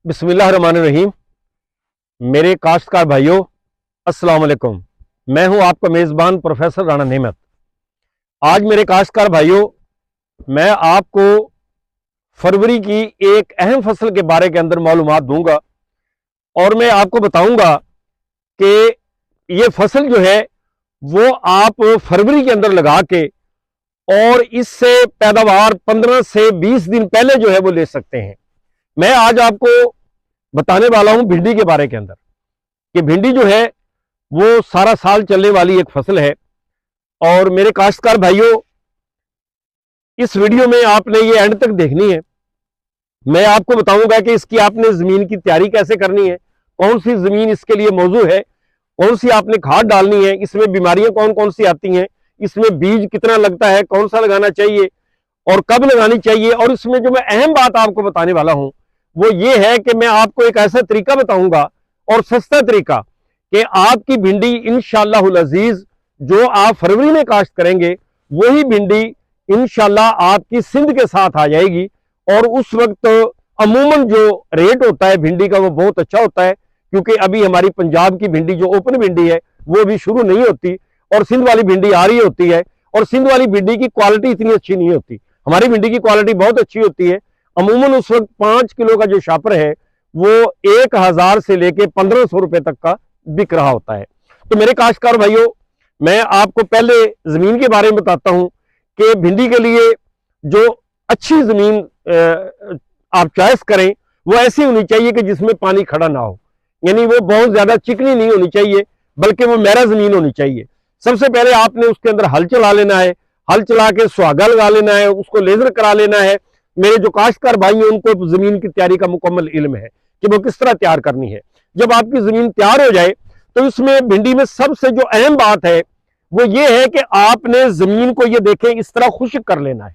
बिस्मिल्लाहिर्रहमानिर्रहीम। मेरे काश्तकार भाइयों, अस्सलाम वालेकुम। मैं हूं आपका मेज़बान प्रोफेसर राणा नेमत। आज मेरे काश्तकार भाइयों, मैं आपको फरवरी की एक अहम फसल के बारे के अंदर मालूमात दूंगा और मैं आपको बताऊंगा कि ये फसल जो है वो आप फरवरी के अंदर लगा के और इससे पैदावार 15 से 20 दिन पहले जो है वो ले सकते हैं। मैं आज आपको बताने वाला हूं भिंडी के बारे के अंदर कि भिंडी जो है वो सारा साल चलने वाली एक फसल है। और मेरे काश्तकार भाइयों, इस वीडियो में आपने ये एंड तक देखनी है। मैं आपको बताऊंगा कि इसकी आपने जमीन की तैयारी कैसे करनी है, कौन सी जमीन इसके लिए मौजू है, कौन सी आपने खाद डालनी है, इसमें बीमारियां कौन कौन सी आती हैं, इसमें बीज कितना लगता है, कौन सा लगाना चाहिए और कब लगानी चाहिए। और इसमें जो मैं अहम बात आपको बताने वाला हूं वो ये है कि मैं आपको एक ऐसा तरीका बताऊंगा और सस्ता तरीका कि आपकी भिंडी इंशाअल्लाह अजीज जो आप फरवरी में काश्त करेंगे वही भिंडी इंशाअल्लाह आपकी सिंध के साथ आ जाएगी। और उस वक्त अमूमन जो रेट होता है भिंडी का वो बहुत अच्छा होता है, क्योंकि अभी हमारी पंजाब की भिंडी जो ओपन भिंडी है वो अभी शुरू नहीं होती और सिंध वाली भिंडी आ रही होती है। और सिंध वाली भिंडी की क्वालिटी इतनी अच्छी नहीं होती, हमारी भिंडी की क्वालिटी बहुत अच्छी होती है। अमूमन उस वक्त 5 किलो का जो शापर है वो 1000 से लेके 1500 रुपए तक का बिक रहा होता है। तो मेरे काश्तकार भाइयों, मैं आपको पहले जमीन के बारे में बताता हूं कि भिंडी के लिए जो अच्छी जमीन आप चॉइस करें वो ऐसी होनी चाहिए कि जिसमें पानी खड़ा ना हो, यानी वो बहुत ज्यादा चिकनी नहीं होनी चाहिए बल्कि वो मैरा जमीन होनी चाहिए। सबसे पहले आपने उसके अंदर हल चला लेना है, हल चला के सुहागा लगा लेना है, उसको लेजर करा लेना है। मेरे जो काश्तकार भाई हैं उनको जमीन की तैयारी का मुकम्मल इल्म है कि वो किस तरह तैयार करनी है। जब आपकी जमीन तैयार हो जाए तो इसमें भिंडी में सबसे जो अहम बात है वो ये है कि आपने जमीन को ये देखें इस तरह खुश्क कर लेना है।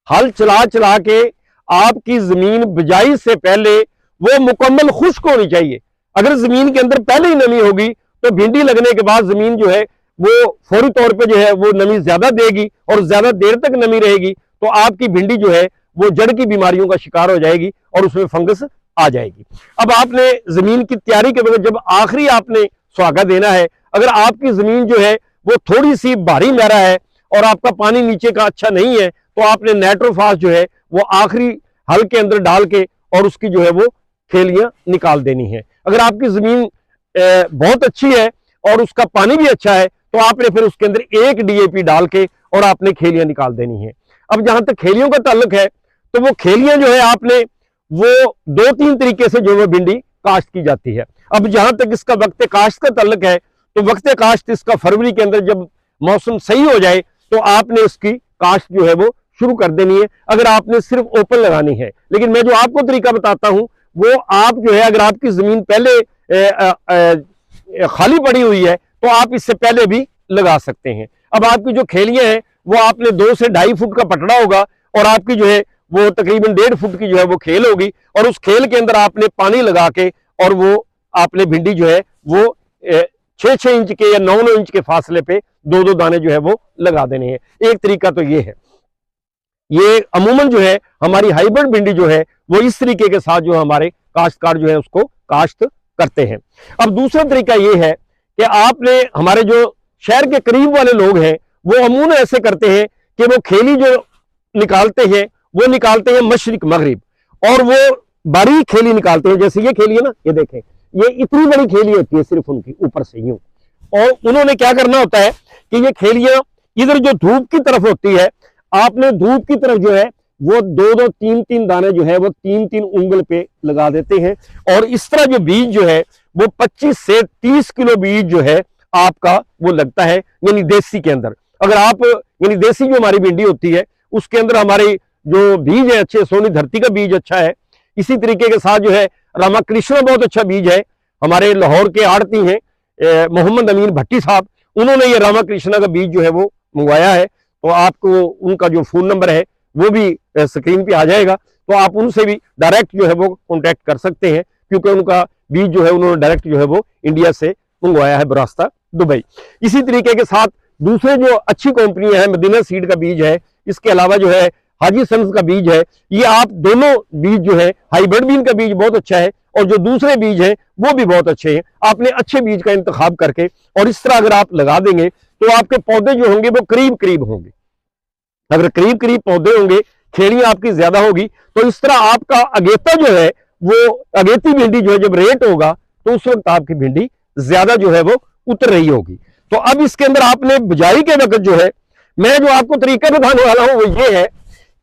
हल चला चला के आपकी जमीन बिजाई से पहले वो मुकम्मल खुश्क होनी चाहिए। अगर जमीन के अंदर पहले ही नमी होगी तो भिंडी लगने के बाद जमीन जो है वो फौरी तौर पे जो है वो नमी ज्यादा देगी और ज्यादा देर तक नमी रहेगी, तो आपकी भिंडी जो है वो जड़ की बीमारियों का शिकार हो जाएगी और उसमें फंगस आ जाएगी। अब आपने जमीन की तैयारी के बगैर जब आखिरी आपने सुहागा देना है, अगर आपकी जमीन जो है वो थोड़ी सी भारी मैरा है और आपका पानी नीचे का अच्छा नहीं है तो आपने नाइट्रोफास जो है वो आखिरी हल के अंदर डाल के और उसकी जो है वो खेलियां निकाल देनी है। अगर आपकी जमीन बहुत अच्छी है और उसका पानी भी अच्छा है तो आपने फिर उसके अंदर 1 DAP डाल के और आपने खेलियां निकाल देनी है। अब जहां तक खेलियों का ताल्लुक है तो वो खेलियां जो है आपने वो 2-3 तरीके से जो है भिंडी काश्त की जाती है। अब जहां तक इसका वक्त काश्त का ताल्लुक है तो वक्त काश्त इसका फरवरी के अंदर जब मौसम सही हो जाए तो आपने इसकी काश्त जो है वो शुरू कर देनी है, अगर आपने सिर्फ ओपन लगानी है। लेकिन मैं जो आपको तरीका बताता हूं वो आप जो है अगर आपकी जमीन पहले खाली पड़ी हुई है तो आप इससे पहले भी लगा सकते हैं। अब आपकी जो खेलियां हैं वो आपने 2 से 2.5 फुट का पटड़ा होगा और आपकी जो है वो तकरीबन 1.5 फुट की जो है वो खेल होगी और उस खेल के अंदर आपने पानी लगा के और वो आपने भिंडी जो है वो 6-6 इंच के या 9-9 इंच के फासले पे 2-2 दाने जो है वो लगा देने हैं। एक तरीका तो ये है। ये अमूमन जो है हमारी हाइब्रिड भिंडी जो है वो इस तरीके के साथ जो हमारे काश्तकार जो है उसको काश्त करते हैं। अब दूसरा तरीका ये है कि आपने हमारे जो शहर के करीब वाले लोग हैं वो अमूमन ऐसे करते हैं कि वो खेली जो निकालते हैं वो निकालते हैं मशरिक मगरिब और वो बारीक खेली निकालते हैं। जैसे ये खेली है ना, ये देखें, ये इतनी बड़ी खेली होती है सिर्फ उनकी ऊपर से यूं, और उन्होंने क्या करना होता है कि ये खेलियां इधर जो धूप की तरफ होती है आपने धूप की तरफ जो है वो 2-2, 3-3 दाने जो है वो 3-3 उंगल पे लगा देते हैं। और इस तरह जो बीज जो है वो 25 से 30 किलो बीज जो है आपका वो लगता है, यानी देसी के अंदर। अगर आप यानी देसी जो हमारी भिंडी होती है उसके अंदर हमारे जो बीज है अच्छे, सोनी धरती का बीज अच्छा है। इसी तरीके के साथ जो है रामाकृष्ण बहुत अच्छा बीज है। हमारे लाहौर के आड़ती हैं मोहम्मद अमीन भट्टी साहब, उन्होंने ये रामाकृष्ण का बीज जो है वो मंगवाया है। तो आपको उनका जो फोन नंबर है वो भी स्क्रीन पे आ जाएगा, तो आप उनसे भी डायरेक्ट जो है वो कॉन्टैक्ट कर सकते हैं, क्योंकि उनका बीज जो है उन्होंने डायरेक्ट जो है वो इंडिया से मंगवाया है, बरास्ता दुबई। इसी तरीके के साथ दूसरे जो अच्छी कंपनी है, मदीना सीड का बीज है। इसके अलावा जो है हाजी सन्स का बीज है, ये आप दोनों बीज जो है, हाइब्रिड बीन का बीज बहुत अच्छा है और जो दूसरे बीज हैं वो भी बहुत अच्छे हैं। आपने अच्छे बीज का इंतखाब करके और इस तरह अगर आप लगा देंगे तो आपके पौधे जो होंगे वो करीब करीब होंगे। अगर करीब करीब पौधे होंगे, खेड़ियां आपकी ज्यादा होगी, तो इस तरह आपका अगेता जो है वो अगेती भिंडी जो है जब रेट होगा तो उस वक्त आपकी भिंडी ज्यादा जो है वो उतर रही होगी। तो अब इसके अंदर आपने बुझाई के वक्त जो है, मैं जो आपको तरीका बताने वाला हूं वो ये है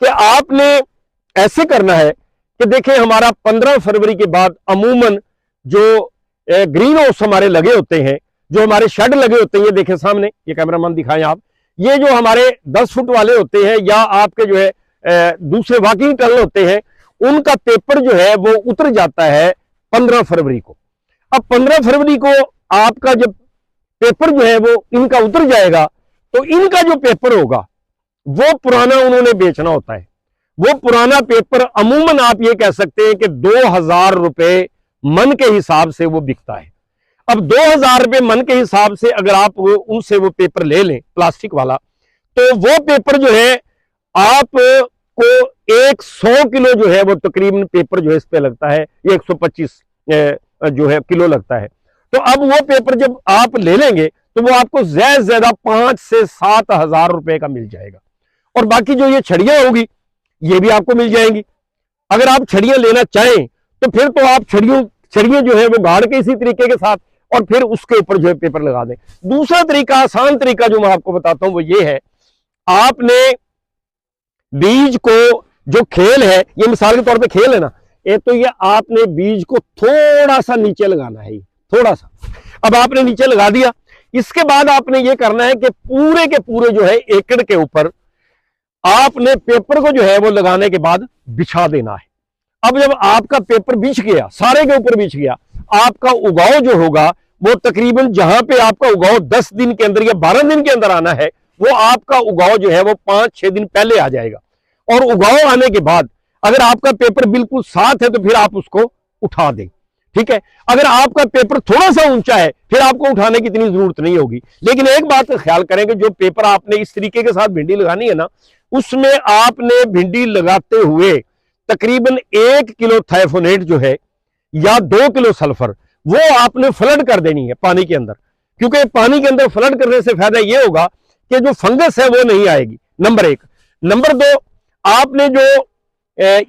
कि आपने ऐसे करना है कि देखें हमारा 15 फरवरी के बाद अमूमन जो ग्रीन हाउस हमारे लगे होते हैं, जो हमारे शेड लगे होते हैं, ये देखें सामने, ये कैमरामैन दिखाएं आप, ये जो हमारे 10 फुट वाले होते हैं या आपके जो है दूसरे वॉकिंग टनल होते हैं, उनका पेपर जो है वो उतर जाता है 15 फरवरी को। अब 15 फरवरी को आपका जब पेपर जो है वो इनका उतर जाएगा तो इनका जो पेपर होगा वो पुराना उन्होंने बेचना होता है। वो पुराना पेपर अमूमन आप ये कह सकते हैं कि 2000 रुपए मन के हिसाब से वो बिकता है। अब 2000 रुपए मन के हिसाब से अगर आप उनसे वो पेपर ले लें प्लास्टिक वाला, तो वो पेपर जो है आपको 100 किलो जो है वो तकरीबन पेपर जो है इस पे लगता है, ये 125 जो है किलो लगता है। तो अब वो पेपर जब आप ले लेंगे तो वो आपको ज्यादा से ज्यादा 5 से 7 हजार रुपए का मिल जाएगा। और बाकी जो ये छड़ियां होगी ये भी आपको मिल जाएंगी। अगर आप छड़ियां लेना चाहें तो फिर तो आप छड़ियां जो है वो गाड़ के इसी तरीके के साथ और फिर उसके ऊपर जो है पेपर लगा दें। दूसरा तरीका, आसान तरीका जो मैं आपको बताता हूं वो ये है, आपने बीज को, जो खेल है, ये मिसाल के तौर पे खेल है ना, ये तो ये आपने बीज को थोड़ा सा नीचे लगाना है, थोड़ा सा। अब आपने नीचे लगा दिया, इसके बाद आपने ये करना है कि पूरे के पूरे जो है एकड़ के ऊपर आपने पेपर को जो है वो लगाने के बाद बिछा देना है। अब जब आपका पेपर बिछ गया, सारे के ऊपर बिछ गया, आपका उगाव जो होगा वो तकरीबन जहां पे आपका उगाव 10 दिन के अंदर या 12 दिन के अंदर आना है, वो आपका उगाव जो है वो 5-6 दिन पहले आ जाएगा। और उगाव आने के बाद अगर आपका पेपर बिल्कुल साथ है तो फिर आप उसको उठा दें, ठीक है। अगर आपका पेपर थोड़ा सा ऊंचा है फिर आपको उठाने की इतनी जरूरत नहीं होगी। लेकिन एक बात का ख्याल करें कि जो पेपर आपने इस तरीके के साथ भिंडी लगानी है ना, उसमें आपने भिंडी लगाते हुए तकरीबन 1 किलो थाइफोनेट जो है या 2 किलो सल्फर वो आपने फ्लड कर देनी है पानी के अंदर। क्योंकि पानी के अंदर फ्लड करने से फायदा ये होगा कि जो फंगस है वो नहीं आएगी, नंबर 1। नंबर 2, आपने जो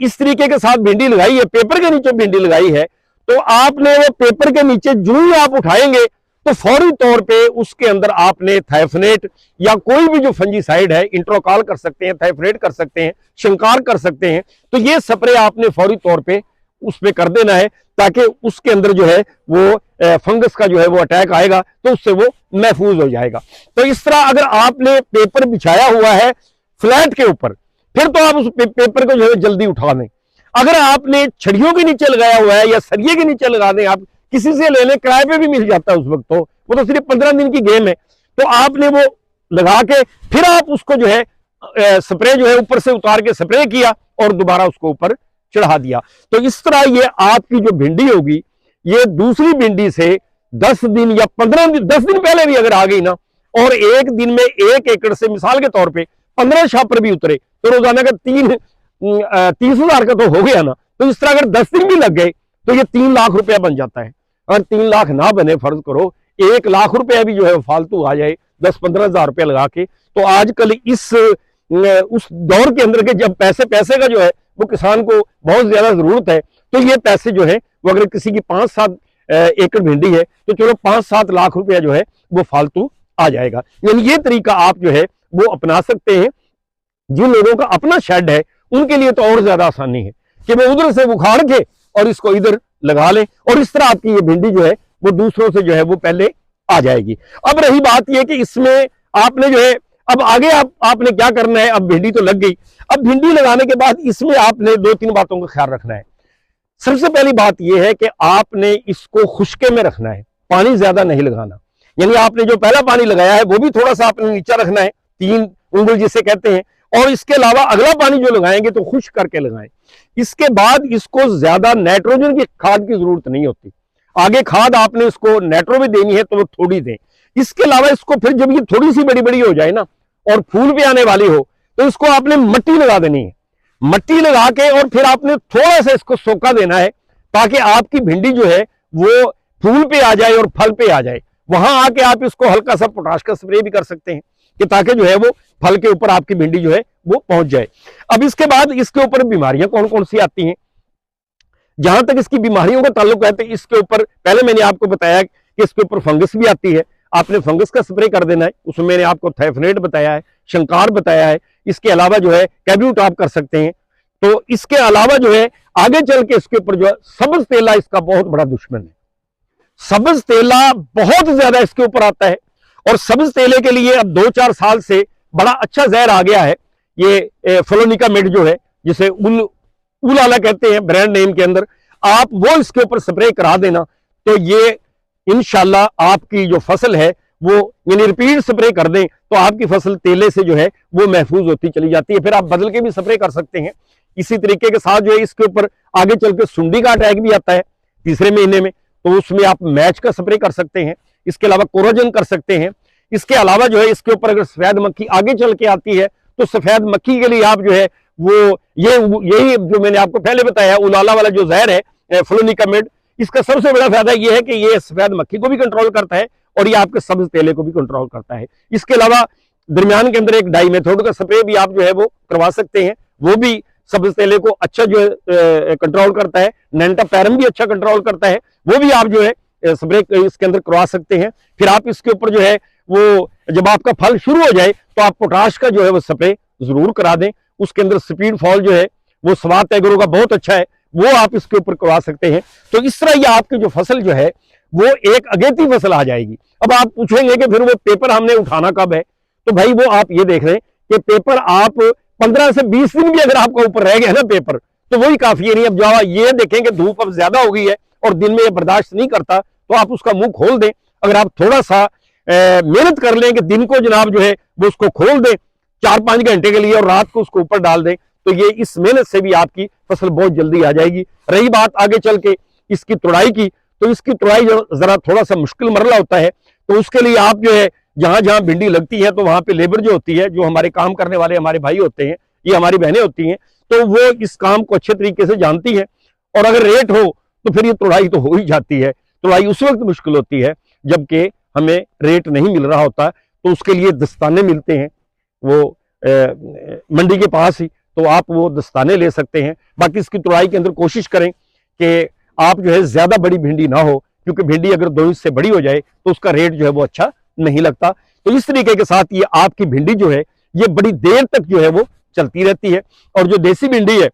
इस तरीके के साथ भिंडी लगाई है, पेपर के नीचे भिंडी लगाई है, तो आपने वो पेपर के नीचे जो ही आप उठाएंगे तो फौरी तौर पे उसके अंदर आपने थाइफनेट या कोई भी जो फंजीसाइड है, इंट्रोकॉल कर सकते हैं, थाइफनेट कर सकते हैं, शंकार कर सकते हैं, तो ये स्प्रे आपने फौरी तौर पे उसमें कर देना है ताकि उसके अंदर जो है वो फंगस का जो है वो अटैक आएगा तो उससे वो महफूज हो जाएगा। तो इस तरह अगर आपने पेपर बिछाया हुआ है फ्लैट के ऊपर, फिर तो आप उस पेपर को जो है जल्दी उठा दें। अगर आपने छड़ियों के नीचे लगाया हुआ है या सरिये के नीचे लगा दें, आप किसी से ले लें, किराए पे भी मिल जाता है उस वक्त, तो वो तो सिर्फ 15 दिन की गेम है, तो आपने वो लगा के फिर आप उसको जो है स्प्रे जो है ऊपर से उतार के स्प्रे किया और दोबारा उसको ऊपर चढ़ा दिया। तो इस तरह ये आपकी जो भिंडी होगी ये दूसरी भिंडी से 10 दिन या 15 दिन, 10 दिन पहले भी अगर आ गई ना, और एक दिन में 1 एकड़ से मिसाल के तौर पे 15 छापर भी उतरे तो रोजाना का 30,000 का तो हो गया ना। तो इस तरह अगर 10 दिन भी लग गए तो ये 3 लाख रुपया बन जाता है। अगर 3 लाख ना बने, फर्ज करो 1 लाख रुपया भी जो है फालतू आ जाए 10-15 हजार रुपया लगा के, तो आजकल उस दौर के अंदर के जब पैसे का जो है वो किसान को बहुत ज्यादा जरूरत है, तो ये पैसे जो है वो अगर किसी की 5-7 एकड़ भिंडी है तो चलो 5-7 लाख रुपया जो है वो फालतू आ जाएगा। यानी ये तरीका आप जो है वो अपना सकते हैं। जिन लोगों का अपना शेड है उनके लिए तो और ज्यादा आसानी है कि वो उधर से उखाड़ के और इसको इधर लगा ले, और इस तरह आपकी ये भिंडी जो है वो दूसरों से जो है वो पहले आ जाएगी। अब रही बात ये कि इसमें आपने जो है अब आगे आपने क्या करना है। अब भिंडी तो लग गई, अब भिंडी लगाने के बाद इसमें आपने 2-3 बातों का ख्याल रखना है। सबसे पहली बात यह है कि आपने इसको खुशके में रखना है, पानी ज्यादा नहीं लगाना। यानी आपने जो पहला पानी लगाया है वो भी थोड़ा सा आपने नीचा रखना है, 3 उंगल जिसे कहते हैं, और इसके अलावा अगला पानी जो लगाएंगे तो खुश्क करके लगाएं। इसके बाद इसको ज्यादा नाइट्रोजन की खाद की जरूरत नहीं होती। आगे खाद आपने इसको नाइट्रो भी देनी है तो वो थोड़ी दें। इसके अलावा इसको फिर जब ये थोड़ी सी बड़ी बड़ी हो जाए ना और फूल पे आने वाली हो तो इसको आपने मिट्टी लगा देनी है। मट्टी लगा के और फिर आपने थोड़ा सा इसको सोखा देना है ताकि आपकी भिंडी जो है वो फूल पे आ जाए और फल पे आ जाए। वहां आके आप इसको हल्का सा पोटाश का स्प्रे भी कर सकते हैं कि ताकि जो है वो फल के ऊपर आपकी भिंडी जो है वो पहुंच जाए। अब इसके बाद इसके ऊपर बीमारियां कौन कौन सी आती हैं, जहां तक इसकी बीमारियों का ताल्लुक है तो इसके ऊपर पहले मैंने आपको बताया कि इसके ऊपर फंगस भी आती है, आपने फंगस का स्प्रे कर देना है। उसमें मैंने आपको थाइफनेट बताया है, शंकार बताया है, इसके अलावा जो है कैब्यूट आप कर सकते हैं। तो इसके अलावा जो है आगे चल के इसके ऊपर जो है सब्ज तेला इसका बहुत बड़ा दुश्मन है। सब्ज तेला बहुत ज्यादा इसके ऊपर आता है और सब्ज तेले के लिए अब 2-4 साल से बड़ा अच्छा जहर आ गया है, ये फ्लोनिकामिड जो है, जिसे उलाला कहते हैं ब्रांड नेम के अंदर, आप वो इसके ऊपर स्प्रे करा देना तो ये इंशाल्लाह आपकी जो फसल है वो यानी रिपीट स्प्रे कर दें तो आपकी फसल तेले से जो है वो महफूज होती चली जाती है। फिर आप बदल के भी स्प्रे कर सकते हैं। इसी तरीके के साथ जो है इसके ऊपर आगे चल के सुंडी का अटैक भी आता है तीसरे महीने में, तो उसमें आप मैच का स्प्रे कर सकते हैं। इसके अलावा कोरोजन कर सकते हैं। इसके अलावा जो है इसके ऊपर अगर सफेद मक्खी आगे चल के आती है तो सफेद मक्खी के लिए आप जो है वो यही जो मैंने आपको पहले बताया उलाला वाला जो जहर है फ्लोनिकामिड, इसका सबसे बड़ा फायदा यह है कि ये सफेद मक्खी को भी कंट्रोल करता है और ये आपके सब्ज तेले को भी कंट्रोल करता है। इसके अलावा दरमियान के अंदर एक डाइमेथोड का स्प्रे भी आप जो है वो करवा सकते हैं, वो भी सब्ज तेले को अच्छा जो है कंट्रोल करता है। नेंटापैरम भी अच्छा कंट्रोल करता है, वो भी आप जो है स्प्रे इसके अंदर करवा सकते हैं। फिर आप इसके ऊपर जो है वो जब आपका फल शुरू हो जाए तो आप पोटाश का जो है वो स्प्रे जरूर करा दें। उसके अंदर स्पीड फॉल जो है वो स्वात एग्रो का बहुत अच्छा है, वो आप इसके ऊपर करवा सकते हैं। तो इस तरह ये आपकी जो फसल जो है वो एक अगेती फसल आ जाएगी। अब आप पूछेंगे कि फिर वो पेपर हमने उठाना कब है, तो भाई वो आप ये देख रहे हैं कि पेपर आप 15 से 20 दिन भी अगर आपका ऊपर रह गया ना पेपर तो वही काफी है। नहीं अब जब ये देखें कि धूप अब ज्यादा हो गई है और दिन में ये बर्दाश्त नहीं करता तो आप उसका मुंह खोल दें। अगर आप थोड़ा सा मेहनत कर लें कि दिन को जनाब जो है वो उसको खोल दें 4-5 घंटे के लिए और रात को उसको ऊपर डाल दें तो ये इस मेहनत से भी आपकी फसल बहुत जल्दी आ जाएगी। रही बात आगे चल के इसकी तुड़ाई की, तो इसकी तुड़ाई जरा थोड़ा सा मुश्किल मरला होता है। तो उसके लिए आप जो है जहां जहां भिंडी लगती है तो वहां पे लेबर जो होती है, जो हमारे काम करने वाले हमारे भाई होते हैं, ये हमारी बहनें होती हैं, तो वो इस काम को अच्छे तरीके से जानती है। और अगर रेट हो तो फिर ये तुड़ाई तो हो ही जाती है। तुड़ाई उस वक्त मुश्किल होती है जबकि हमें रेट नहीं मिल रहा होता, तो उसके लिए दस्ताने मिलते हैं वो मंडी के पास ही, तो आप वो दस्ताने ले सकते हैं। बाकी इसकी तुड़ाई के अंदर कोशिश करें कि आप जो है ज्यादा बड़ी भिंडी ना हो, क्योंकि भिंडी अगर 2 इंच से बड़ी हो जाए तो उसका रेट जो है वो अच्छा नहीं लगता। तो इस तरीके के साथ ये आपकी भिंडी जो है ये बड़ी देर तक जो है वो चलती रहती है। और जो देसी भिंडी है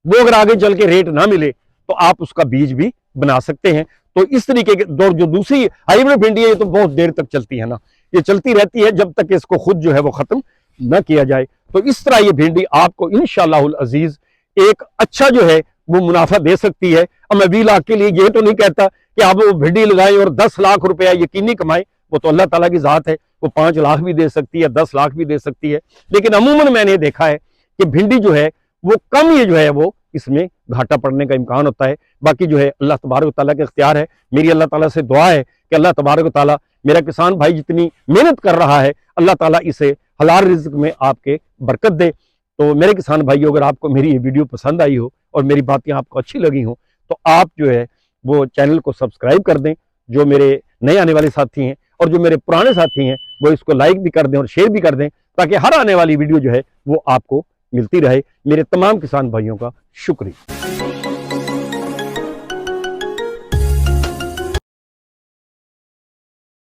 वो अगर आगे चल के रेट ना मिले तो आप उसका बीज भी बना सकते हैं। तो इस तरीके के दौर जो दूसरी हाइब्रिड भिंडी है ये तो बहुत देर तक चलती है ना, ये चलती रहती है जब तक इसको खुद जो है वो खत्म न किया जाए। तो इस तरह ये भिंडी आपको इंशाअल्लाहुल अजीज एक अच्छा जो है वो मुनाफा दे सकती है। अब मैं 20 लाख के लिए ये तो नहीं कहता कि आप वो भिंडी लगाएं और 10 लाख रुपया यकीनी कमाएं, वो तो अल्लाह ताला की जात है, वो 5 लाख भी दे सकती है, 10 लाख भी दे सकती है। लेकिन अमूमन मैंने देखा है कि भिंडी जो है वो कम ही जो है वो इसमें घाटा पड़ने का इम्कान होता है। बाकी जो है अल्लाह तबारक ताला के इख्तियार है। मेरी अल्लाह ताला से दुआ है कि अल्लाह तबारक ताला मेरा किसान भाई जितनी मेहनत कर रहा है अल्लाह ताला इसे हलाल रिज़्क में आपके बरकत दे। तो मेरे किसान भाइयों, अगर आपको मेरी ये वीडियो पसंद आई हो और मेरी बातें आपको अच्छी लगी हो तो आप जो है वो चैनल को सब्सक्राइब कर दें, जो मेरे नए आने वाले साथी हैं, और जो मेरे पुराने साथी हैं वो इसको लाइक भी कर दें और शेयर भी कर दें, ताकि हर आने वाली वीडियो जो है वो आपको मिलती रहे। मेरे तमाम किसान भाइयों का शुक्रिया।